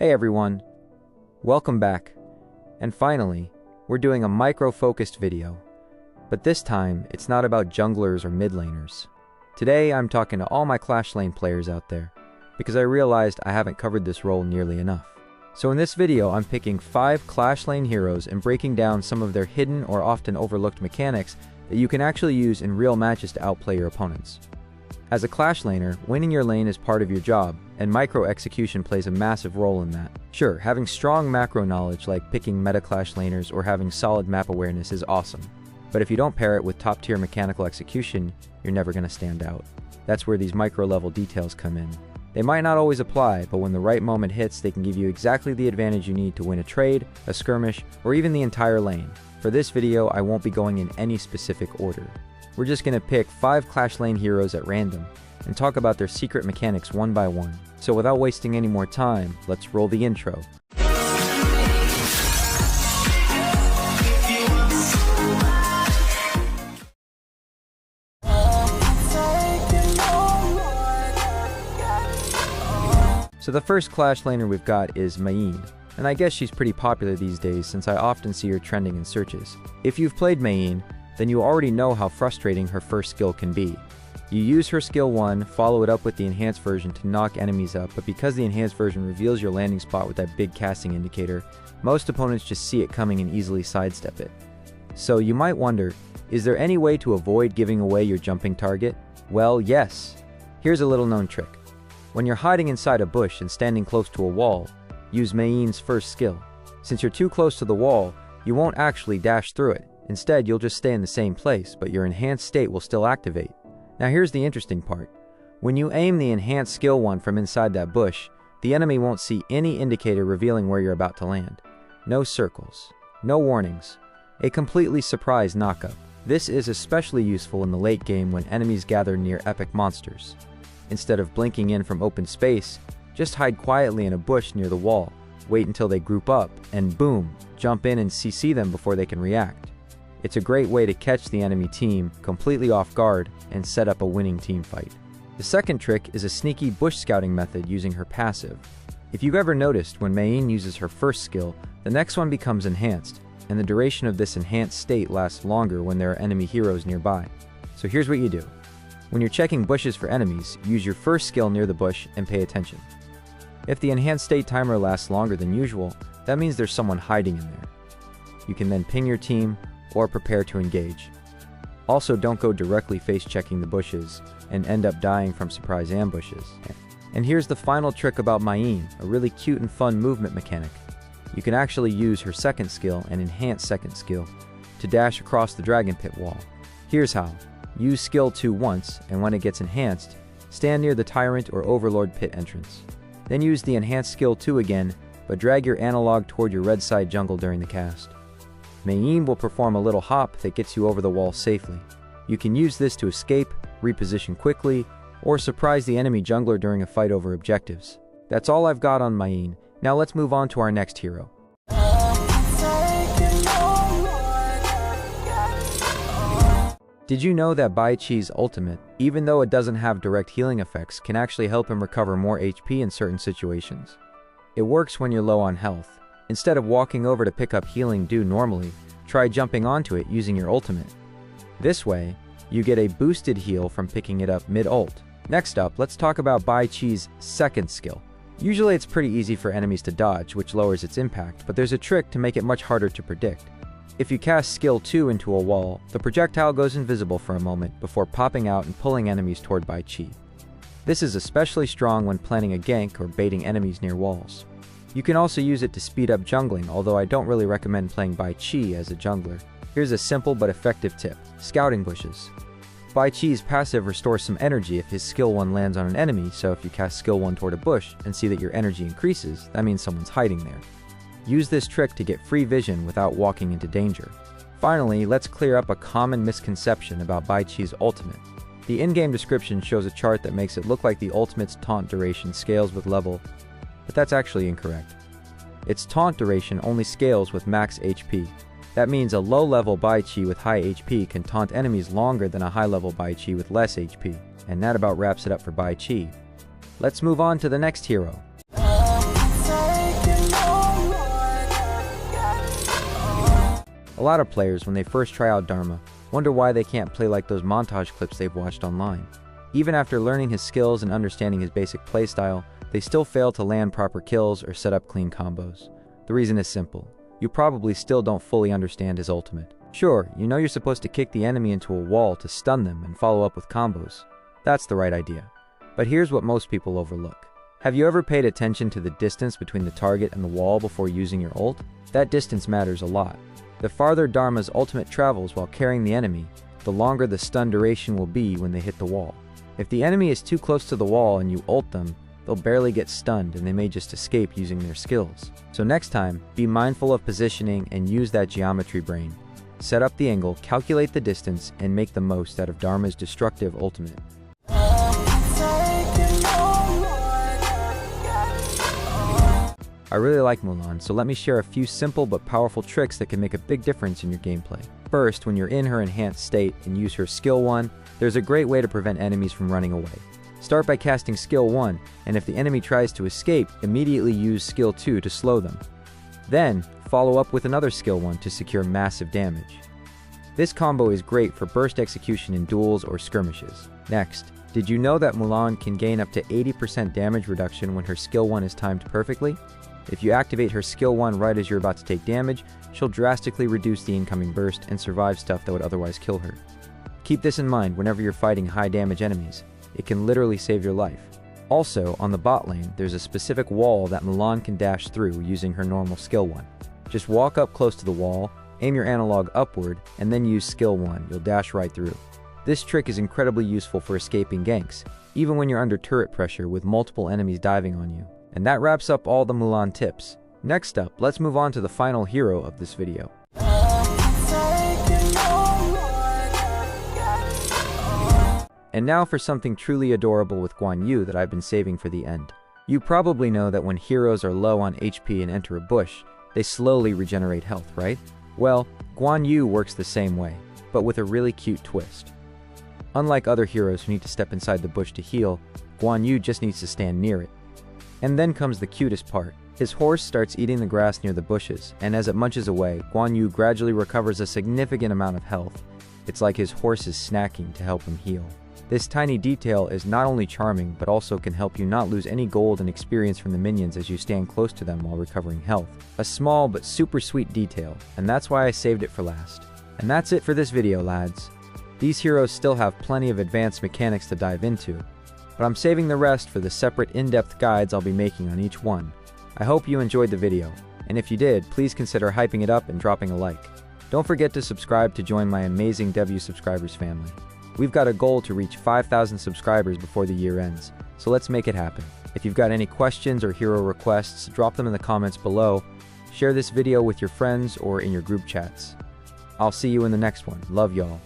Hey everyone, welcome back. And finally, we're doing a micro-focused video. But this time, it's not about junglers or mid laners. Today, I'm talking to all my Clash Lane players out there, because I realized I haven't covered this role nearly enough. So in this video, I'm picking 5 Clash Lane heroes and breaking down some of their hidden or often overlooked mechanics that you can actually use in real matches to outplay your opponents. As a Clash Laner, winning your lane is part of your job, and micro-execution plays a massive role in that. Sure, having strong macro knowledge like picking meta Clash Laners or having solid map awareness is awesome, but if you don't pair it with top-tier mechanical execution, you're never going to stand out. That's where these micro-level details come in. They might not always apply, but when the right moment hits, they can give you exactly the advantage you need to win a trade, a skirmish, or even the entire lane. For this video, I won't be going in any specific order. We're just going to pick 5 Clash Lane heroes at random, and talk about their secret mechanics one by one. So without wasting any more time, let's roll the intro. So the first Clash Laner we've got is Mayen, and I guess she's pretty popular these days since I often see her trending in searches. If you've played Mayen, then you already know how frustrating her first skill can be. You use her skill 1, follow it up with the enhanced version to knock enemies up, but because the enhanced version reveals your landing spot with that big casting indicator, most opponents just see it coming and easily sidestep it. So you might wonder, is there any way to avoid giving away your jumping target? Well, yes. Here's a little known trick. When you're hiding inside a bush and standing close to a wall, use Mayen's first skill. Since you're too close to the wall, you won't actually dash through it. Instead, you'll just stay in the same place, but your enhanced state will still activate. Now here's the interesting part. When you aim the enhanced skill 1 from inside that bush, the enemy won't see any indicator revealing where you're about to land. No circles, no warnings, a completely surprise knockup. This is especially useful in the late game when enemies gather near epic monsters. Instead of blinking in from open space, just hide quietly in a bush near the wall, wait until they group up, and boom, jump in and CC them before they can react. It's a great way to catch the enemy team completely off guard and set up a winning team fight. The second trick is a sneaky bush scouting method using her passive. If you've ever noticed, when Mayen uses her first skill, the next one becomes enhanced, and the duration of this enhanced state lasts longer when there are enemy heroes nearby. So here's what you do. When you're checking bushes for enemies, use your first skill near the bush and pay attention. If the enhanced state timer lasts longer than usual, that means there's someone hiding in there. You can then ping your team or prepare to engage. Also, don't go directly face-checking the bushes and end up dying from surprise ambushes. And here's the final trick about Mayen, a really cute and fun movement mechanic. You can actually use her second skill and enhanced second skill to dash across the dragon pit wall. Here's how. Use skill 2 once, and when it gets enhanced, stand near the tyrant or overlord pit entrance. Then use the enhanced skill 2 again, but drag your analog toward your red side jungle during the cast. Mayen will perform a little hop that gets you over the wall safely. You can use this to escape, reposition quickly, or surprise the enemy jungler during a fight over objectives. That's all I've got on Mayen. Now let's move on to our next hero. Did you know that Bai Qi's ultimate, even though it doesn't have direct healing effects, can actually help him recover more HP in certain situations? It works when you're low on health. Instead of walking over to pick up healing dew normally, try jumping onto it using your ultimate. This way, you get a boosted heal from picking it up mid-ult. Next up, let's talk about Bai Qi's second skill. Usually it's pretty easy for enemies to dodge, which lowers its impact, but there's a trick to make it much harder to predict. If you cast skill 2 into a wall, the projectile goes invisible for a moment before popping out and pulling enemies toward Bai Qi. This is especially strong when planning a gank or baiting enemies near walls. You can also use it to speed up jungling, although I don't really recommend playing Bai Qi as a jungler. Here's a simple but effective tip. Scouting bushes. Bai Qi's passive restores some energy if his skill 1 lands on an enemy, so if you cast skill 1 toward a bush and see that your energy increases, that means someone's hiding there. Use this trick to get free vision without walking into danger. Finally, let's clear up a common misconception about Bai Qi's ultimate. The in-game description shows a chart that makes it look like the ultimate's taunt duration scales with level, but that's actually incorrect. Its taunt duration only scales with max HP. That means a low-level Bai Qi with high HP can taunt enemies longer than a high-level Bai Qi with less HP. And that about wraps it up for Bai Qi. Let's move on to the next hero. A lot of players, when they first try out Dharma, wonder why they can't play like those montage clips they've watched online. Even after learning his skills and understanding his basic playstyle, they still fail to land proper kills or set up clean combos. The reason is simple. You probably still don't fully understand his ultimate. Sure, you know you're supposed to kick the enemy into a wall to stun them and follow up with combos. That's the right idea. But here's what most people overlook. Have you ever paid attention to the distance between the target and the wall before using your ult? That distance matters a lot. The farther Dharma's ultimate travels while carrying the enemy, the longer the stun duration will be when they hit the wall. If the enemy is too close to the wall and you ult them, they'll barely get stunned and they may just escape using their skills. So next time, be mindful of positioning and use that geometry brain. Set up the angle, calculate the distance, and make the most out of Dharma's destructive ultimate. I really like Mulan, so let me share a few simple but powerful tricks that can make a big difference in your gameplay. First, when you're in her enhanced state and use her Skill 1, there's a great way to prevent enemies from running away. Start by casting Skill 1, and if the enemy tries to escape, immediately use Skill 2 to slow them. Then, follow up with another Skill 1 to secure massive damage. This combo is great for burst execution in duels or skirmishes. Next, did you know that Mulan can gain up to 80% damage reduction when her Skill 1 is timed perfectly? If you activate her Skill 1 right as you're about to take damage, she'll drastically reduce the incoming burst and survive stuff that would otherwise kill her. Keep this in mind whenever you're fighting high damage enemies. It can literally save your life. Also, on the bot lane, there's a specific wall that Mulan can dash through using her normal Skill 1. Just walk up close to the wall, aim your analog upward, and then use Skill 1. You'll dash right through. This trick is incredibly useful for escaping ganks, even when you're under turret pressure with multiple enemies diving on you. And that wraps up all the Mulan tips. Next up, let's move on to the final hero of this video. And now for something truly adorable with Guan Yu that I've been saving for the end. You probably know that when heroes are low on HP and enter a bush, they slowly regenerate health, right? Well, Guan Yu works the same way, but with a really cute twist. Unlike other heroes who need to step inside the bush to heal, Guan Yu just needs to stand near it. And then comes the cutest part. His horse starts eating the grass near the bushes, and as it munches away, Guan Yu gradually recovers a significant amount of health. It's like his horse is snacking to help him heal. This tiny detail is not only charming, but also can help you not lose any gold and experience from the minions as you stand close to them while recovering health. A small but super sweet detail, and that's why I saved it for last. And that's it for this video, lads. These heroes still have plenty of advanced mechanics to dive into, but I'm saving the rest for the separate in-depth guides I'll be making on each one. I hope you enjoyed the video, and if you did, please consider hyping it up and dropping a like. Don't forget to subscribe to join my amazing W subscribers family. We've got a goal to reach 5,000 subscribers before the year ends, so let's make it happen. If you've got any questions or hero requests, drop them in the comments below. Share this video with your friends or in your group chats. I'll see you in the next one. Love y'all.